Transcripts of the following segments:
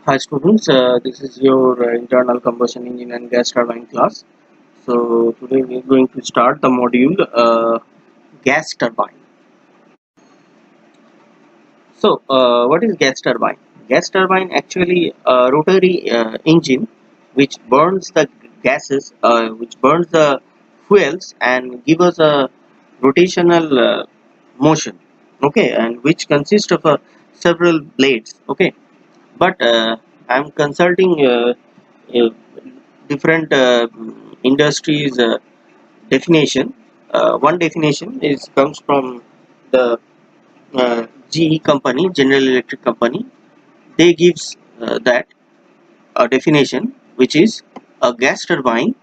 Hi students, this is your internal combustion engine and gas turbine class. So today we are going to start the module gas turbine. So what is gas turbine? Gas turbine actually a rotary engine which burns the gases, which burns the fuels and give us a rotational motion. Okay, and which consists of several blades. Okay, but I'm consulting uh, different industries definition. One definition is comes from the GE company, General Electric company. They gives that a definition which is a gas turbine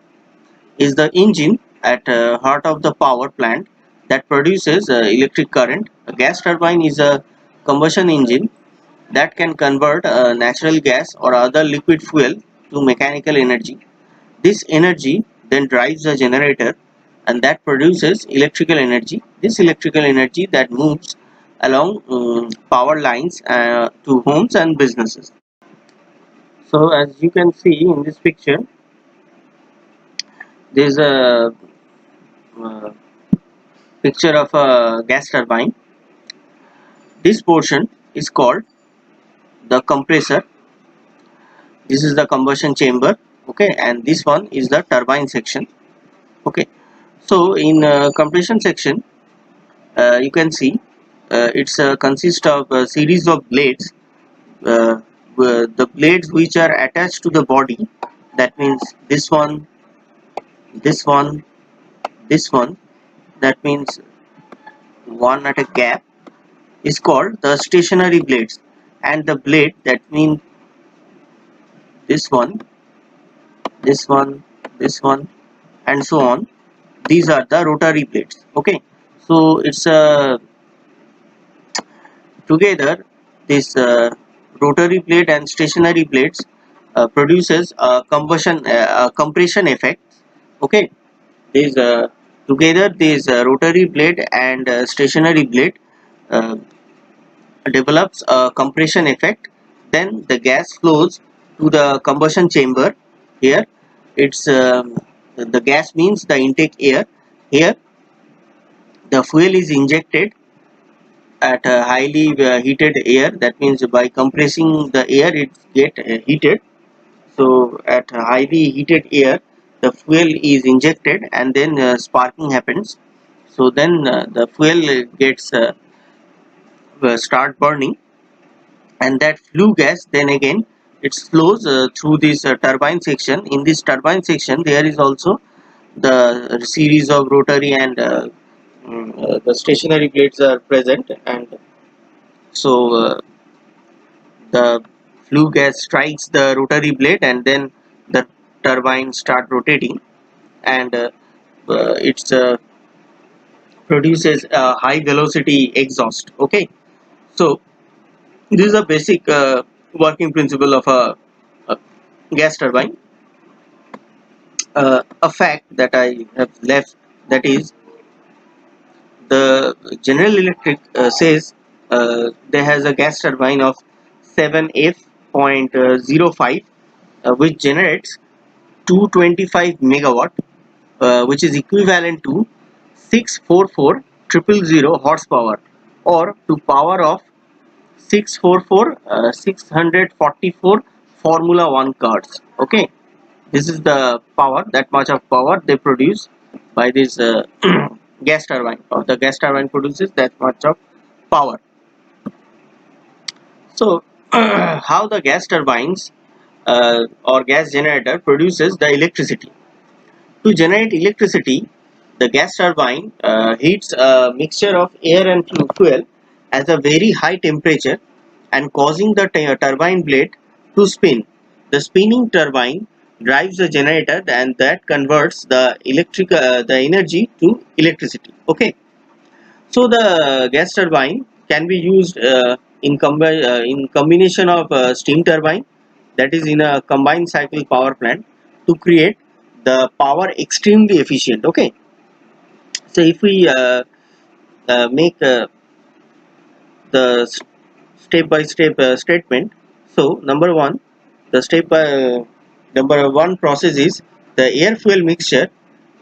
is the engine at heart of the power plant that produces electric current. A gas turbine is a combustion engine that can convert natural gas or other liquid fuel to mechanical energy. This energy then drives a generator and that produces electrical energy. This electrical energy that moves along power lines to homes and businesses. So as you can see in this picture, there is a uh, picture of a gas turbine. This portion is called the compressor. This is the combustion chamber. Okay, and this one is the turbine section. Okay, so in compression section, you can see it's consists of a series of blades. uh, the blades which are attached to the body, that means this one, this one, this one, that means one at a gap, is called the stationary blades, and the blade that means this one, this one, this one, and so on, these are the rotary blades. Okay, so it's together this rotary blade and stationary blades produces a compression effect. Okay, these together these rotary blade and stationary blade uh, develops a compression effect. Then the gas flows to the combustion chamber. Here it's the gas means the intake air. Here the fuel is injected at a highly heated air, that means by compressing the air it get heated. So at a highly heated air the fuel is injected and then sparking happens. So then the fuel gets start burning, and that flue gas then again it flows through this turbine section. In this turbine section there is also the series of rotary and the stationary blades are present, and so the flue gas strikes the rotary blade and then the turbine start rotating, and it produces a high velocity exhaust. Okay, so this is a basic working principle of a gas turbine. A fact that I have left, that is the General Electric says there has a gas turbine of 7F.05 which generates 225 megawatt, which is equivalent to 644,000 horsepower, or to power of 644 Formula 1 cars. Okay, this is the power, that much of power they produce by this gas turbine, or the gas turbine produces that much of power. So how the gas turbines or gas generator produces the electricity? To generate electricity, the gas turbine heats a mixture of air and fuel at a very high temperature and causing the turbine blade to spin. The spinning turbine drives the generator and that converts the energy to electricity. Okay, so the gas turbine can be used in combination of steam turbine, that is in a combined cycle power plant, to create the power extremely efficient. Okay, so if we make the step by step statement, so number one, The step number one process is the air fuel mixture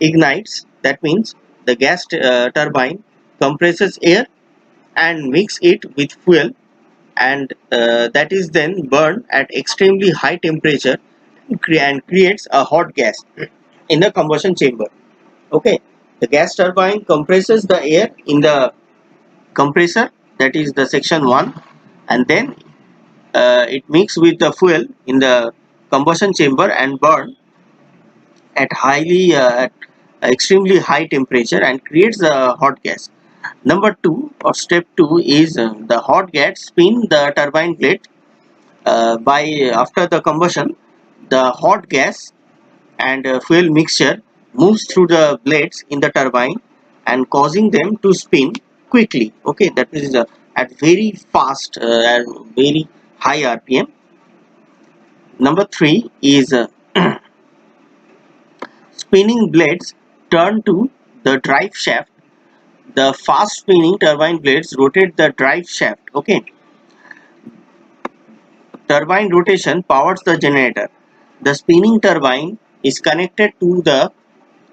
ignites. That means the gas turbine compresses air and mix it with fuel, and that is then burned at extremely high temperature and creates a hot gas in the combustion chamber. Okay, the gas turbine compresses the air in the compressor, that is the section 1, and then it mixes with the fuel in the combustion chamber and burn at extremely high temperature and creates a hot gas. Number 2 or step 2 is the hot gas spin the turbine blade. By after the combustion, the hot gas and fuel mixture moves through the blades in the turbine and causing them to spin quickly. Okay, that is at very fast and very high rpm. Number 3 is spinning blades turn to the drive shaft. The fast spinning turbine blades rotate the drive shaft. Okay, turbine rotation powers the generator. The spinning turbine is connected to the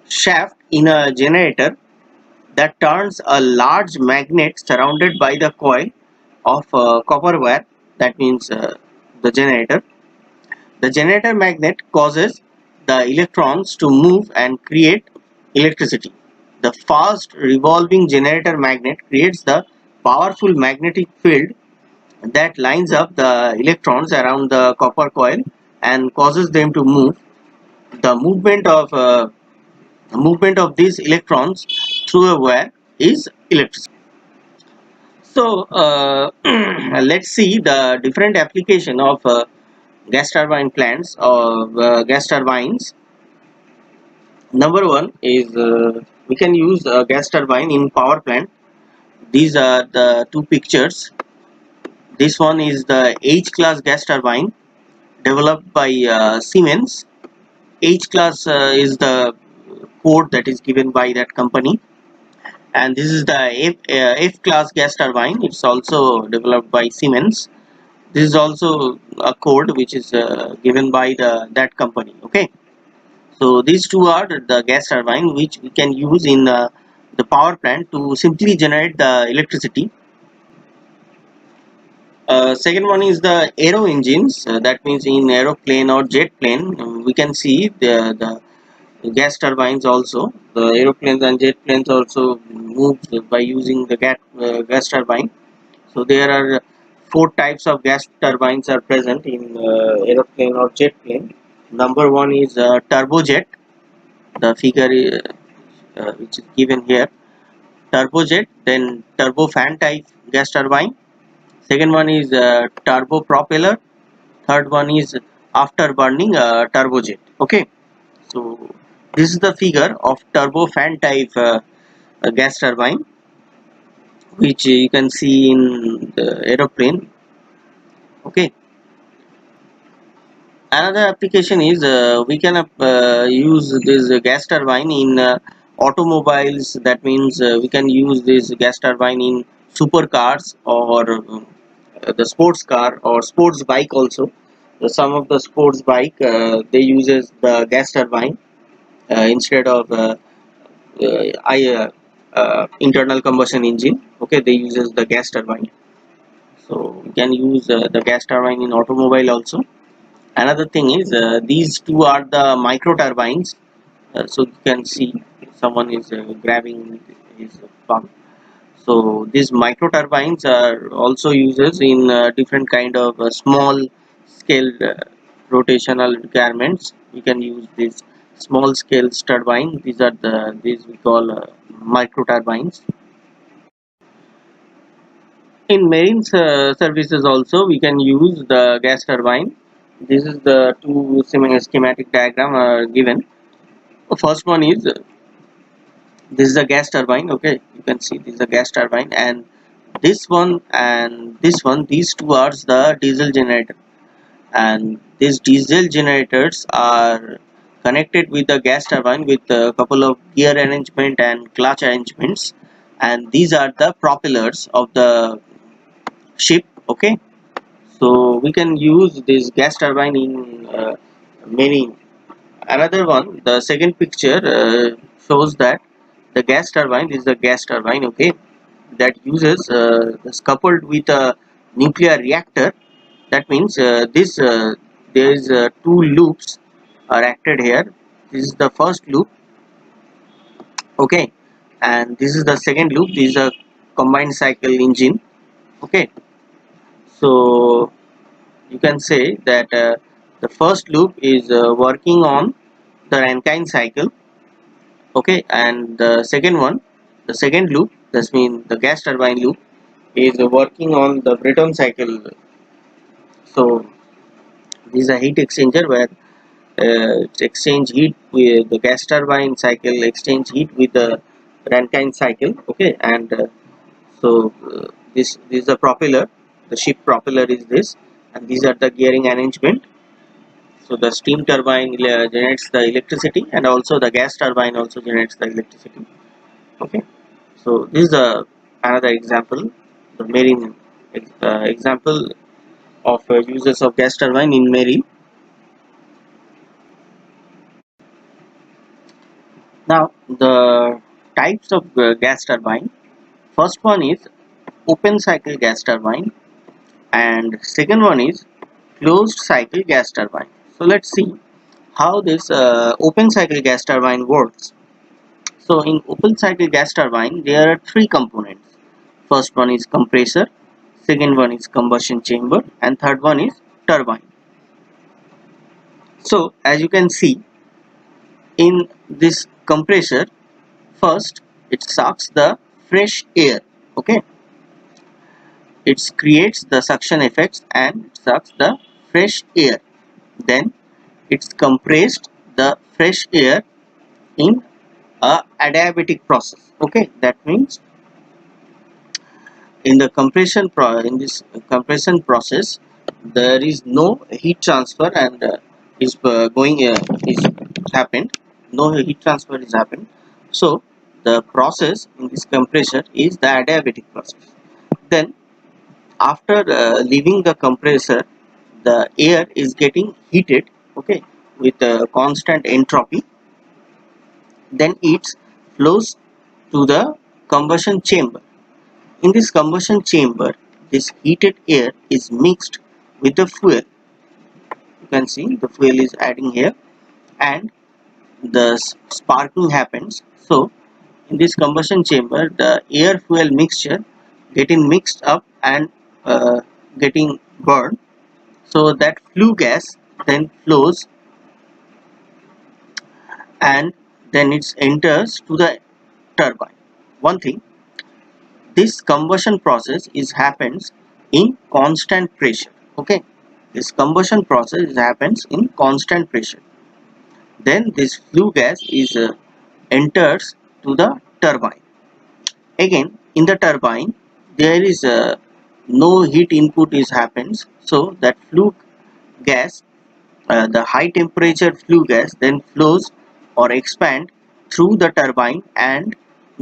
shaft in a generator that turns a large magnet surrounded by the coil of copper wire. That means the generator. The generator magnet causes the electrons to move and create electricity. The fast revolving generator magnet creates the powerful magnetic field that lines up the electrons around the copper coil and causes them to move. The movement of these electrons through a wire is electricity. So let's see the different application of gas turbine plants or gas turbines. Number one is we can use a gas turbine in power plant. These are the two pictures. This one is the H class gas turbine developed by Siemens. H class is the code that is given by that company, and this is the F class gas turbine. It's also developed by Siemens. This is also a code which is given by that company. Okay, so these two are the gas turbine which we can use in the power plant to simply generate the electricity. Second one is the aero engines. That means in aeroplane or jet plane, we can see the gas turbines also. The aeroplanes and jet planes also move by using the gas turbine. So there are four types of gas turbines are present in aeroplane or jet plane. Number one is turbojet. The figure which is given here, turbojet. Then turbofan type gas turbine. Second one is turbo propeller. Third one is afterburning turbojet. Okay, so this is the figure of turbofan type gas turbine, which you can see in the aeroplane. Okay, another application is we can use this gas turbine in automobiles. That means we can use this gas turbine in supercars or the sports car or sports bike also. Some of the sports bike they uses the gas turbine instead of internal combustion engine. Okay, they uses the gas turbine. So we can use the gas turbine in automobile also. Another thing is these two are the micro turbines. So you can see someone is grabbing his pump. So these micro turbines are also uses in different kind of small scale rotational requirements. We can use this small scale turbine. These we call micro turbines. In marine services also we can use the gas turbine. This is the two schematic diagram given. The first one is this is a gas turbine. Okay, you can see this is a gas turbine, and this one, these two are the diesel generator, and these diesel generators are connected with the gas turbine with a couple of gear arrangement and clutch arrangements, and these are the propellers of the ship. Okay, So we can use this gas turbine in marine. Another one, the second picture shows that the gas turbine is the gas turbine, okay, that uses is coupled with a nuclear reactor. That means this there is two loops are acted here. This is the first loop, okay, and this is the second loop. This is a combined cycle engine, okay. So you can say that the first loop is working on the Rankine cycle, okay, and the second one, the second loop, that means the gas turbine loop, is working on the Brayton cycle. So this is a heat exchanger where exchange heat with the gas turbine cycle exchange heat with the Rankine cycle, okay, and this is the propeller, the ship propeller is this, and these are the gearing arrangement. So the steam turbine generates the electricity, and also the gas turbine also generates the electricity, okay. So this is another example, the marine example of uses of gas turbine in marine. Now the types of gas turbine. First one is open cycle gas turbine, and second one is closed cycle gas turbine. So let's see how this open cycle gas turbine works. So in open cycle gas turbine there are three components. First one is compressor, second one is combustion chamber, and third one is turbine. So as you can see in this compressor, first it sucks the fresh air, okay, it creates the suction effects and it sucks the fresh air, then it's compressed the fresh air in a adiabatic process, okay. That means in the in this compression process there is no heat transfer, and is going is happened, no heat transfer is happened. So the process in this compressor is the adiabatic process. Then after leaving the compressor, the air is getting heated, okay, with a constant entropy. Then it flows to the combustion chamber. In this combustion chamber, this heated air is mixed with the fuel. You can see the fuel is adding here, and the sparking happens. So in this combustion chamber, the air fuel mixture getting mixed up and getting burned. So that flue gas then flows, and then it enters to the turbine. One thing, this combustion process is happens in constant pressure, okay. This combustion process happens in constant pressure. Then this flue gas is enters to the turbine. Again in the turbine there is no heat input is happens, so that flue gas, the high temperature flue gas then flows or expand through the turbine and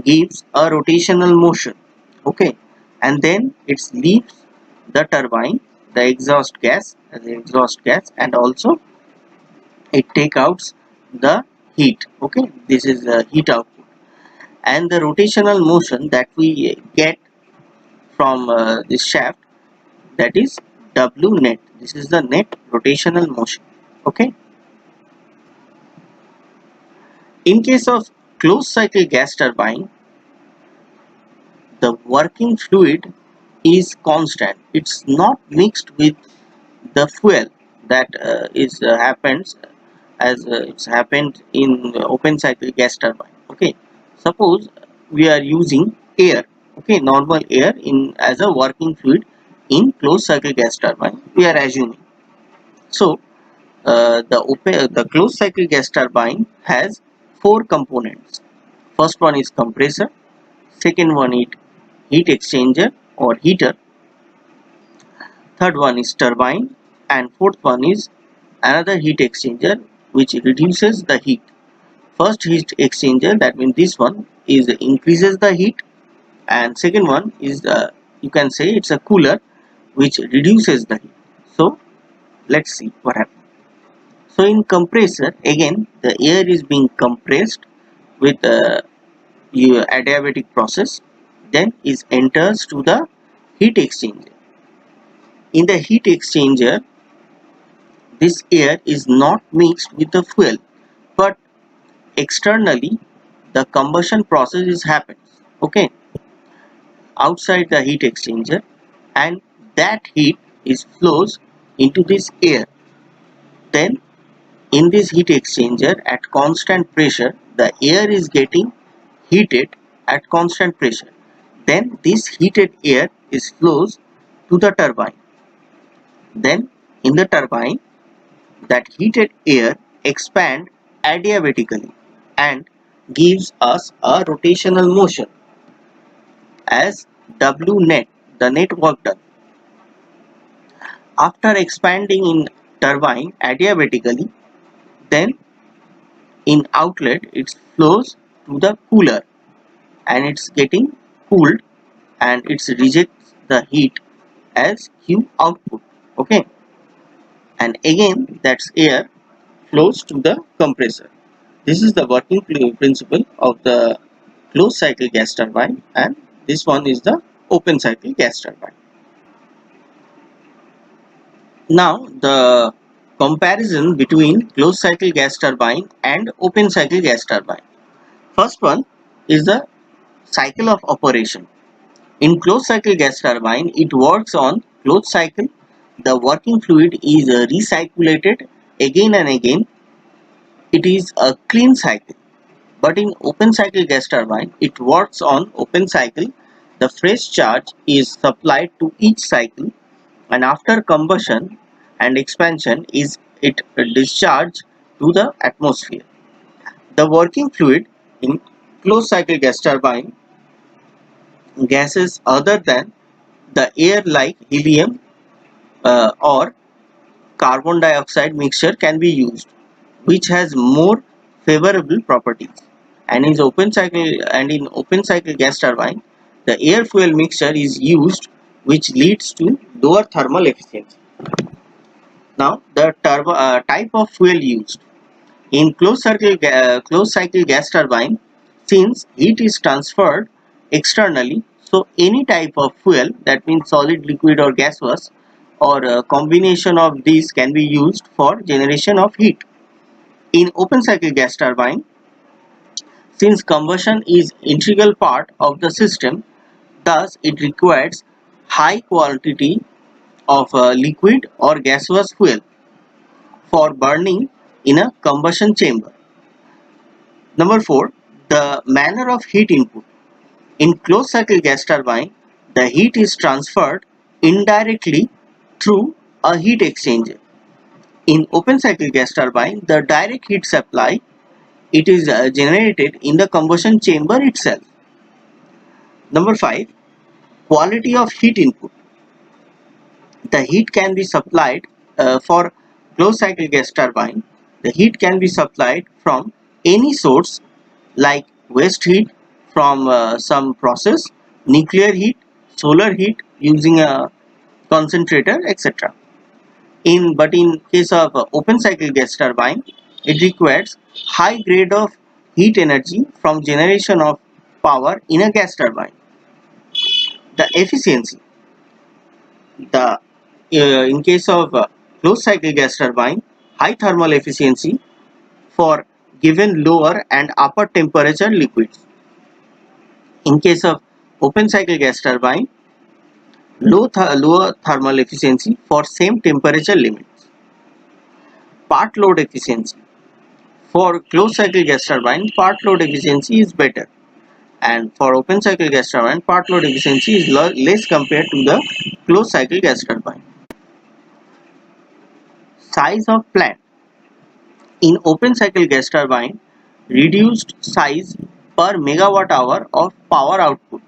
gives a rotational motion, okay, and then it leaves the turbine, the exhaust gas, and also it take out the heat, okay. This is the heat output, and the rotational motion that we get from this shaft, that is W net. This is the net rotational motion, okay. In case of closed cycle gas turbine, the working fluid is constant. It's not mixed with the fuel that is happens as it's happened in open cycle gas turbine, okay. Suppose we are using air, okay, normal air in as a working fluid in closed cycle gas turbine, we are assuming. So the closed cycle gas turbine has four components. First one is compressor, second one is heat exchanger or heater, third one is turbine, and fourth one is another heat exchanger which reduces the heat. First heat exchanger, that means this one is increases the heat, and second one is you can say it's a cooler which reduces the heat. So let's see what happens. So in compressor, again the air is being compressed with your adiabatic process, then is enters to the heat exchanger. In the heat exchanger, this air is not mixed with the fuel, but externally the combustion process is happens, okay, outside the heat exchanger, and that heat is flows into this air. Then in this heat exchanger at constant pressure, the air is getting heated at constant pressure. Then this heated air is flows to the turbine. Then in the turbine, that heated air expand adiabatically and gives us a rotational motion as W net, the net work done. After expanding in turbine adiabatically, then in outlet it flows to the cooler and it's getting cooled and it rejects the heat as Q output, okay, and again that's air flows to the compressor. This is the working principle of the closed cycle gas turbine, and this one is the open cycle gas turbine. Now the comparison between closed cycle gas turbine and open cycle gas turbine. First one is the cycle of operation. In closed cycle gas turbine, it works on closed cycle. The working fluid is recirculated again and again. It is a clean cycle. But in open cycle gas turbine, it works on open cycle. The fresh charge is supplied to each cycle, and after combustion and expansion is it discharged to the atmosphere. The working fluid in closed cycle gas turbine, gases other than the air like helium or carbon dioxide mixture can be used, which has more favorable properties. And in open cycle gas turbine, the air fuel mixture is used, which leads to lower thermal efficiency. Now the type of fuel used in closed cycle gas turbine, since heat is transferred externally, so any type of fuel, that means solid, liquid or gaseous, or a combination of these can be used for generation of heat. In open cycle gas turbine, since combustion is integral part of the system, thus it requires high quantity of liquid or gaseous fuel for burning in a combustion chamber. Number 4. The manner of heat input. In closed cycle gas turbine, the heat is transferred indirectly through a heat exchanger. In open cycle gas turbine, the direct heat supply, it is generated in the combustion chamber itself. Number 5. Quality of heat input. The heat can be supplied for closed cycle gas turbine. The heat can be supplied from any source like waste heat from some process, nuclear heat, solar heat using a concentrator, etc. But in case of open cycle gas turbine, it requires high grade of heat energy from generation of power in a gas turbine. The efficiency. The In case of closed cycle gas turbine, high thermal efficiency for given lower and upper temperature liquids. In case of open cycle gas turbine, lower thermal efficiency for same temperature limits. Part load efficiency. For closed cycle gas turbine, part load efficiency is better, and for open cycle gas turbine, part load efficiency is less compared to the closed cycle gas turbine. Size of plant. In open cycle gas turbine, reduced size per megawatt hour of power output.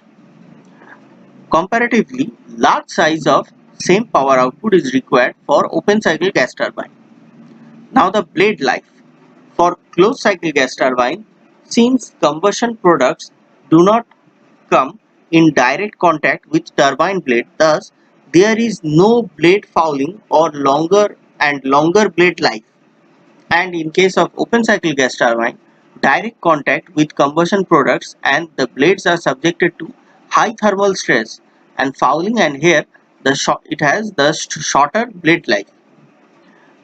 Comparatively, large size of same power output is required for open cycle gas turbine. Now the blade life. For closed cycle gas turbine, since combustion products do not come in direct contact with turbine blade, thus there is no blade fouling or longer blade life. And in case of open cycle gas turbine, direct contact with combustion products and the blades are subjected to high thermal stress and fouling, and here it has the shorter blade life.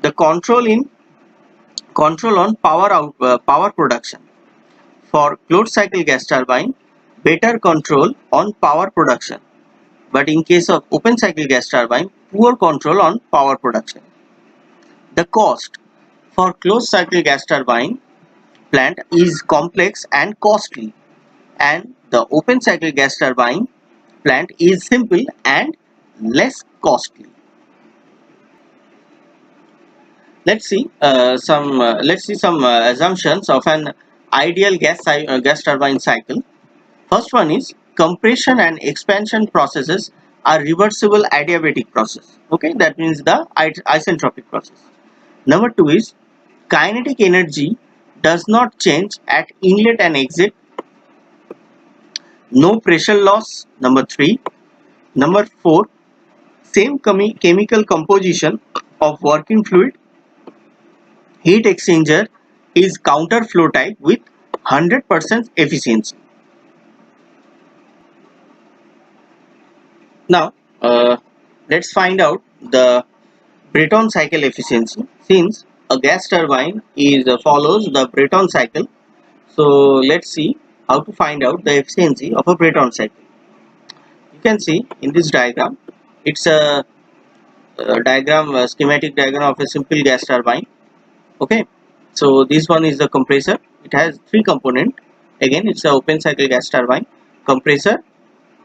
The control on power production. For closed cycle gas turbine, better control on power production, but in case of open cycle gas turbine, poor control on power production. The cost for closed cycle gas turbine plant is complex and costly, and the open cycle gas turbine plant is simple and less costly. Let's see some assumptions of an ideal gas turbine cycle. First one is compression and expansion processes are reversible adiabatic process. Okay, that means the isentropic process. Number two is kinetic energy does not change at inlet and exit, no pressure loss. Number three. Number four, same chemical composition of working fluid, heat exchanger is counter flow type with 100% efficiency. Now let's find out the Brayton cycle efficiency. Since a gas turbine follows the Brayton cycle, so let's see how to find out the efficiency of a Brayton cycle. You can see in this diagram, it's a schematic diagram of a simple gas turbine. Okay, so this one is the compressor. It has three components. Again, it's an open cycle gas turbine: compressor,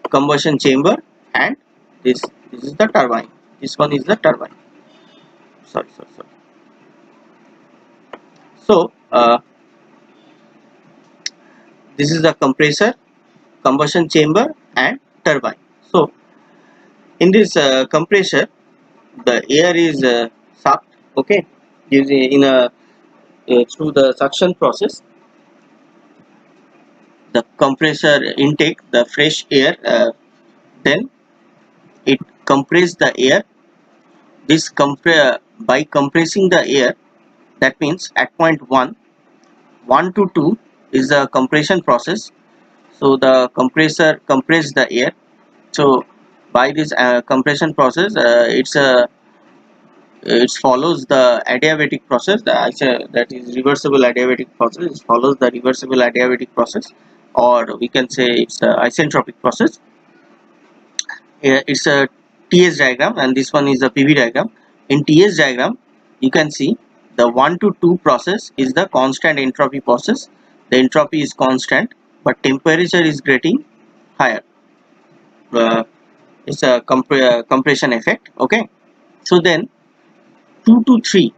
combustion chamber, and this is the turbine. This one is the turbine. Sorry. So this is the compressor, combustion chamber, and turbine. So in this compressor, the air is sucked. Okay, in a through the suction process. The compressor intake the fresh air, then it compress the air. By compressing the air, that means at point 1 to 2 is the compression process. So the compressor compress the air. So by this compression process, it follows the adiabatic process. That is reversible adiabatic process. It follows the reversible adiabatic process, or we can say it's a isentropic process. It's a TS diagram, and this one is a PV diagram. In TS diagram, you can see the 1 to 2 process is the constant entropy process. The entropy is constant, but temperature is getting higher. It's a compression effect. Okay, so then 2 to 3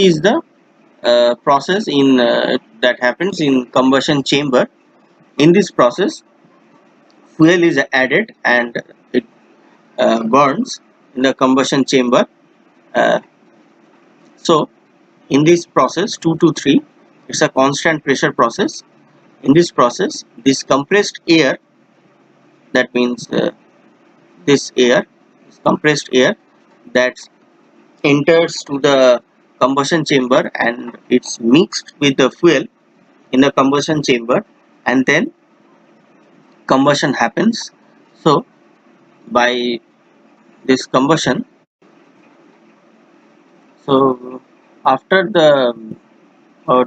is the process that happens in combustion chamber. In this process, fuel is added and it burns in the combustion chamber. Uh, so in this process 2 to 3, it's a constant pressure process. In this process, this compressed air, that means this compressed air that enters to the combustion chamber and it's mixed with the fuel in the combustion chamber, and then combustion happens. So by this combustion, so after the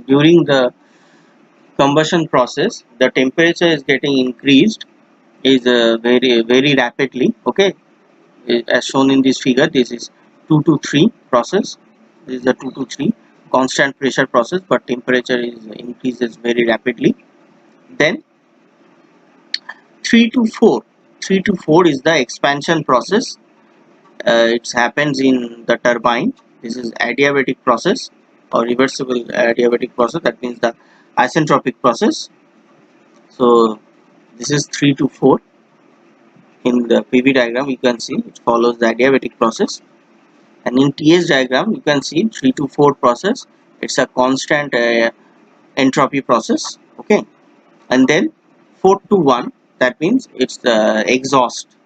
during the combustion process, the temperature is getting increased is very rapidly. Okay, as shown in this figure, this is 2 to 3 process. This is a 2 to 3 constant pressure process, but temperature is increases very rapidly. Then 3 to 4, 3 to 4 is the expansion process. It happens in the turbine. This is adiabatic process or reversible adiabatic process, that means the isentropic process. So this is 3 to 4. In the PV diagram, you can see it follows the adiabatic process, and in TS diagram you can see 3 to 4 process. It's a constant entropy process. Okay, and then 4 to 1, that means it's the exhaust.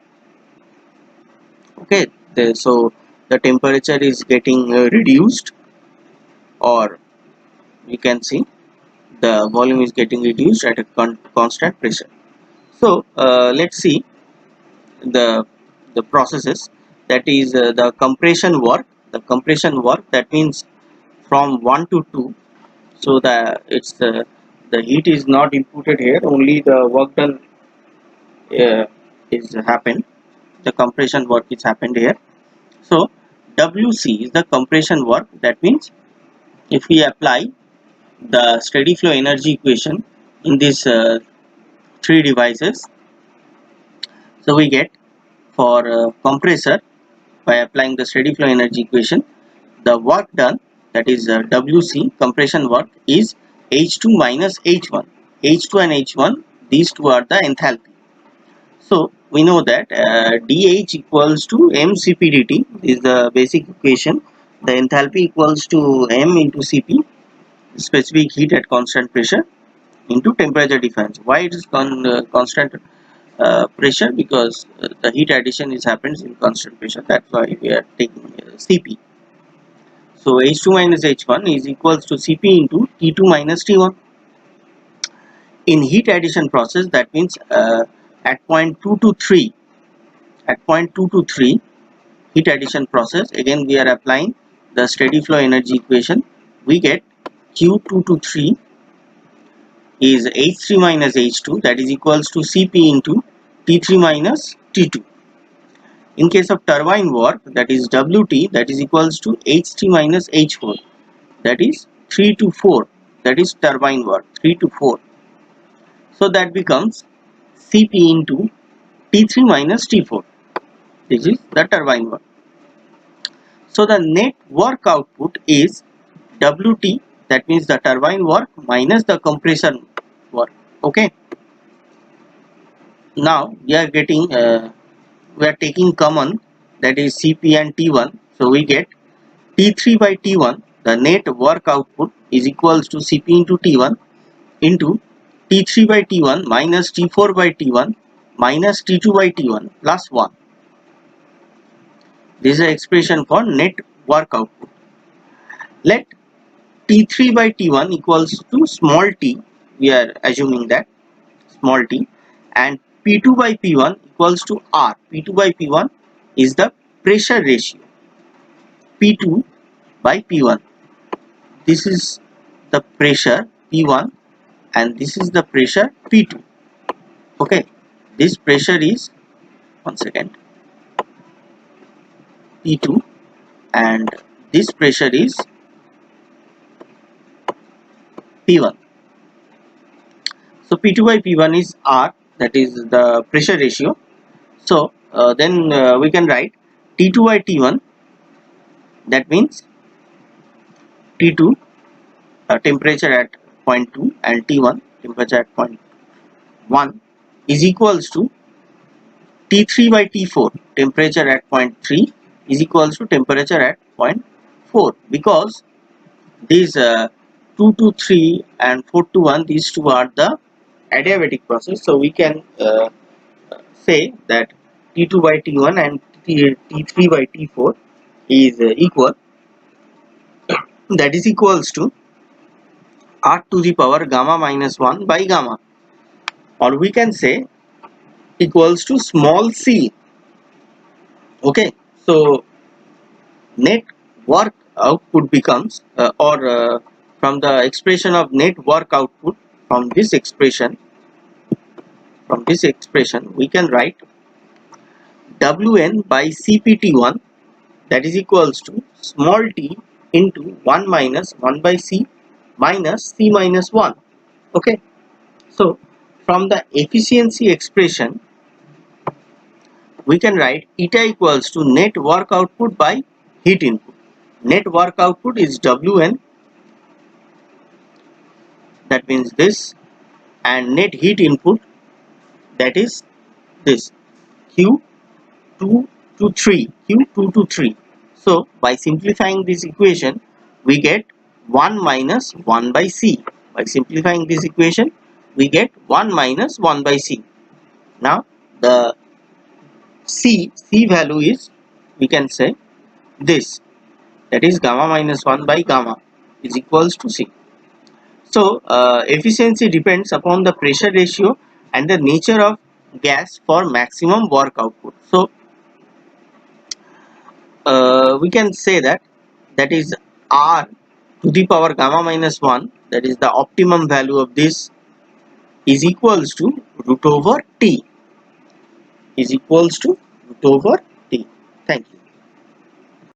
Okay, so the temperature is getting reduced, or you can see the volume is getting reduced at a constant pressure. So let's see the processes, that is the compression work. The compression work, that means from 1 to 2. So the heat is not inputted here, only the work done uh, is happened. The compression work is happened here. So WC is the compression work. That means if we apply the steady flow energy equation in these three devices, so we get for compressor, by applying the steady flow energy equation, the work done, that is WC compression work, is H2 minus H1. H2 and H1, these two are the enthalpy. So we know that dH equals to mCp/dt is the basic equation. The enthalpy equals to m into Cp, specific heat at constant pressure, into temperature difference. Why it is constant pressure? Because the heat addition is happens in constant pressure. That's why we are taking Cp. So H2 minus H1 is equals to Cp into T2 minus T1. In heat addition process, that means at point 2 to 3, at point 2 to 3 heat addition process, again we are applying the steady flow energy equation. We get Q2 to 3 is H3 minus H2, that is equals to Cp into T3 minus T2. In case of turbine work, that is Wt, that is equals to H3 minus H4, that is 3 to 4, that is turbine work 3 to 4. So that becomes Cp into T3 minus T4. This is the turbine work. So the net work output is Wt, that means the turbine work minus the compression work. Okay. Now we are getting we are taking common, that is Cp and T1. So we get T3 by T1. The net work output is equals to Cp into T1 into T3 by T1 minus T4 by T1 minus T2 by T1 plus 1. This is an expression for net work output. Let T3 by T1 equals to small t, we are assuming that small t, and P2 by P1 equals to R. P2 by P1 is the pressure ratio, P2 by P1. This is the pressure P1 and this is the pressure P2. Okay, this pressure is, one second, P2, and this pressure is P1. So P2 by P1 is R, that is the pressure ratio. So then we can write T2 by T1, that means T2 temperature at point 2 and T1 temperature at point 1 is equals to T3 by T4 temperature at point 3 is equals to temperature at point 4, because these 2 to 3 and 4 to 1, these two are the adiabatic process. So we can say that T2 by T1 and T3 by T4 is equal, that is equals to R to the power gamma minus 1 by gamma, or we can say equals to small c. Okay, so net work output becomes from the expression of net work output, from this expression we can write Wn by Cpt1, that is equals to small t into 1 minus 1 by c minus c minus 1. Okay, so from the efficiency expression we can write eta equals to net work output by heat input. Net work output is Wn, that means this, and net heat input, that is this, Q2 to 3, Q2 to 3. So by simplifying this equation we get 1 minus 1 by C. By simplifying this equation we get 1 minus 1 by C. Now the C value is we can say this, that is gamma minus 1 by gamma is equals to C. So efficiency depends upon the pressure ratio and the nature of gas for maximum work output. So we can say that that is R to the power gamma minus 1, that is the optimum value of this, is equals to root over T, is equals to root over T. Thank you.